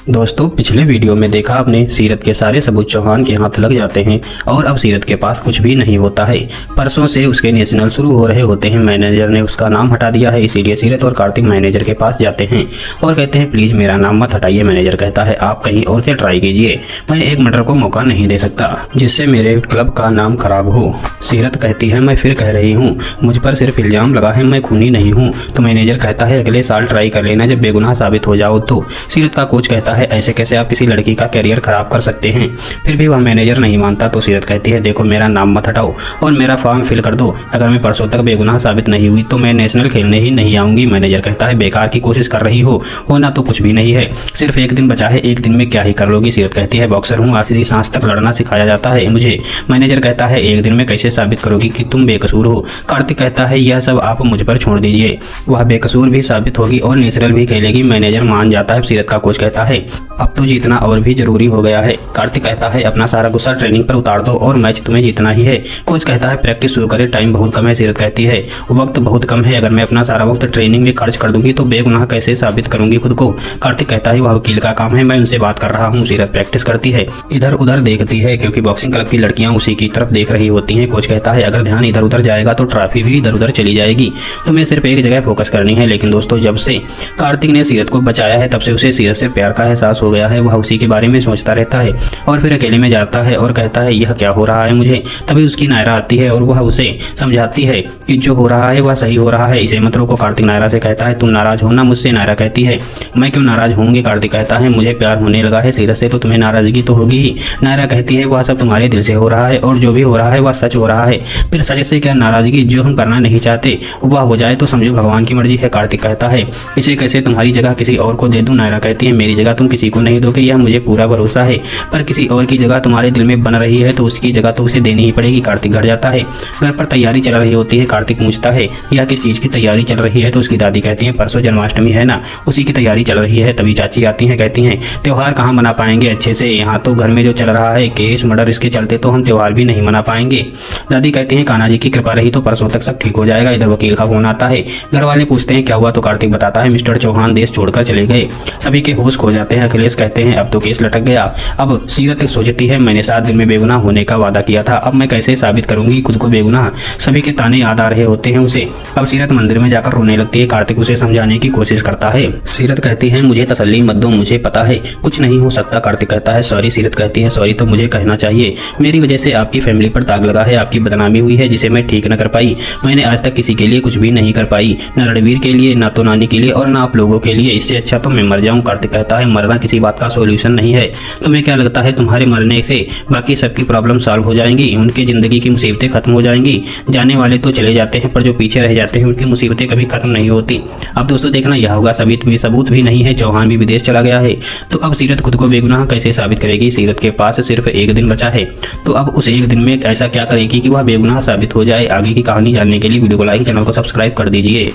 दोस्तों पिछले वीडियो में देखा आपने सीरत के सारे सबूत चौहान के हाथ लग जाते हैं और अब सीरत के पास कुछ भी नहीं होता है। परसों से उसके नेशनल शुरू हो रहे होते हैं। मैनेजर ने उसका नाम हटा दिया है, इसीलिए सीरत और कार्तिक मैनेजर के पास जाते हैं और कहते हैं प्लीज मेरा नाम मत हटाइए। मैनेजर कहता है आप कहीं और से ट्राई कीजिए, मैं एक मर्डर को मौका नहीं दे सकता जिससे मेरे क्लब का नाम खराब हो। सीरत कहती है मैं फिर कह रही हूँ मुझ पर सिर्फ इल्जाम लगा है, मैं खूनी नहीं हूँ। तो मैनेजर कहता है अगले साल ट्राई कर लेना, जब बेगुनाह साबित हो जाओ तो। सीरत का कोच कहता है ऐसे कैसे आप किसी लड़की का करियर खराब कर सकते हैं। फिर भी वह मैनेजर नहीं मानता तो सीरत कहती है देखो मेरा नाम मत हटाओ और मेरा फॉर्म फिल कर दो, अगर मैं परसों तक बेगुनाह साबित नहीं हुई तो मैं नेशनल खेलने ही नहीं आऊंगी। मैनेजर कहता है बेकार की कोशिश कर रही हो, होना तो कुछ भी नहीं है, सिर्फ एक दिन बचा है, एक दिन में क्या ही कर लोगी। सीरत कहती है बॉक्सर हूँ, आखिरी सांस तक लड़ना सिखाया जाता है मुझे। मैनेजर कहता है एक दिन में कैसे साबित करोगी कि तुम बेकसूर हो। कार्तिक कहता है यह सब आप मुझ पर छोड़ दीजिए, वह बेकसूर भी साबित होगी और नेशनल भी खेलेगी। मैनेजर मान जाता है। सीरत का कोच कहता है अब तो जीतना और भी जरूरी हो गया है। कार्तिक कहता है अपना सारा गुस्सा ट्रेनिंग पर उतार दो और मैच तुम्हें जीतना ही है। कोच कहता है प्रैक्टिस शुरू करें, टाइम बहुत कम है। सीरत कहती है वक्त बहुत कम है, अगर मैं अपना सारा वक्त ट्रेनिंग में खर्च कर दूंगी तो बेगुनाह कैसे साबित करूंगी खुद को। कार्तिक कहता है वह वकील का काम है, मैं उनसे बात कर रहा हूँ। सीरत प्रैक्टिस करती है, इधर उधर देखती है क्योंकि बॉक्सिंग क्लब की लड़कियां उसी की तरफ देख रही होती हैं। कोच कहता है अगर ध्यान इधर उधर जाएगा तो ट्रॉफी भी इधर उधर चली जाएगी, तुम्हें सिर्फ एक जगह फोकस करनी है। लेकिन दोस्तों जब से कार्तिक ने सीरत को बचाया है तब से उसे सीरत से प्यार का एहसास हो गया है। वह उसी के बारे में सोचता रहता है और फिर अकेले में जाता है और कहता है यह क्या हो रहा है मुझे। तभी उसकी नायरा आती है और वह उसे समझाती है कि जो हो रहा है वह सही हो रहा है, इसे मत रोको। कार्तिक नायरा से कहता है तुम नाराज हो ना मुझसे। नायरा कहती है मैं क्यों नाराज होंगी। कार्तिक कहता है मुझे प्यार होने लगा है सीरत से तो तुम्हें नाराजगी तो होगी ही। नायरा कहती है वह सब तुम्हारे दिल से हो रहा है और जो भी हो रहा है वह सच हो रहा है, फिर सच से क्या नाराजगी, जो हम करना नहीं चाहते वह हो जाए तो समझो भगवान की मर्जी है। कार्तिक कहता है इसे कैसे तुम्हारी जगह किसी और को दे दूं। नायरा कहती है मेरी जगह तुम किसी को नहीं दोगे, यह मुझे पूरा भरोसा है, पर किसी और की जगह तुम्हारे दिल में बन रही है तो उसकी जगह तो उसे देनी ही पड़ेगी। कार्तिक घर जाता है, घर पर तैयारी चल रही होती है। कार्तिक पूछता है यह किस चीज की तैयारी चल रही है तो उसकी दादी कहती है परसों जन्माष्टमी है ना, उसी की तैयारी चल रही है। तभी चाची आती है, कहती हैं त्योहार कहाँ मना पाएंगे अच्छे से, यहाँ तो घर में जो चल रहा है केस मर्डर, इसके चलते तो हम त्योहार भी नहीं मना पाएंगे। दादी कहती है कान्हा जी की कृपा रही तो परसों तक सब ठीक हो जाएगा। इधर वकील का फोन आता है, घर वाले पूछते हैं क्या हुआ तो कार्तिक बताता है मिस्टर चौहान देश छोड़कर चले गए। सभी के होश खो जाते हैं। अखिलेश कहते हैं अब तो केस लटक गया। अब सीरत सोचती है मैंने 7 दिन में बेगुनाह होने का वादा किया था, अब मैं कैसे साबित करूंगी खुद को बेगुनाह। सभी के ताने याद आ रहे होते हैं उसे। अब सीरत मंदिर में जाकर रोने लगती है। कार्तिक उसे समझाने की कोशिश करता है। सीरत कहती है मुझे तसल्ली मत दो, मुझे पता है कुछ नहीं हो सकता। कार्तिक कहता है सॉरी। सीरत कहती है सॉरी तो मुझे कहना चाहिए, मेरी वजह से आपकी फैमिली पर दाग लगा है, आपकी बदनामी हुई है जिसे मैं ठीक न कर पाई। मैंने आज तक किसी के लिए कुछ भी नहीं कर पाई, न रणवीर के लिए, ना तो नानी के लिए और ना आप लोगों के लिए, इससे अच्छा तो मैं मर जाऊं। कार्तिक कहता है मरना किसी बात का सॉल्यूशन नहीं है, तुम्हें क्या लगता है तुम्हारे मरने से बाकी सबकी प्रॉब्लम सॉल्व हो जाएंगी, उनकी जिंदगी की मुसीबतें खत्म हो जाएंगी। जाने वाले तो चले जाते हैं पर जो पीछे रह जाते हैं उनकी मुसीबतें कभी खत्म नहीं होती। अब दोस्तों देखना यह होगा सबूत भी नहीं है, चौहान भी विदेश चला गया है, तो अब सीरत खुद को बेगुनाह कैसे साबित करेगी। सीरत के पास सिर्फ एक दिन बचा है, तो अब उस एक दिन में ऐसा क्या करेगी कि वह बेगुनाह साबित हो जाए। आगे की कहानी जानने के लिए वीडियो को लाइक, चैनल को सब्सक्राइब कर दीजिए।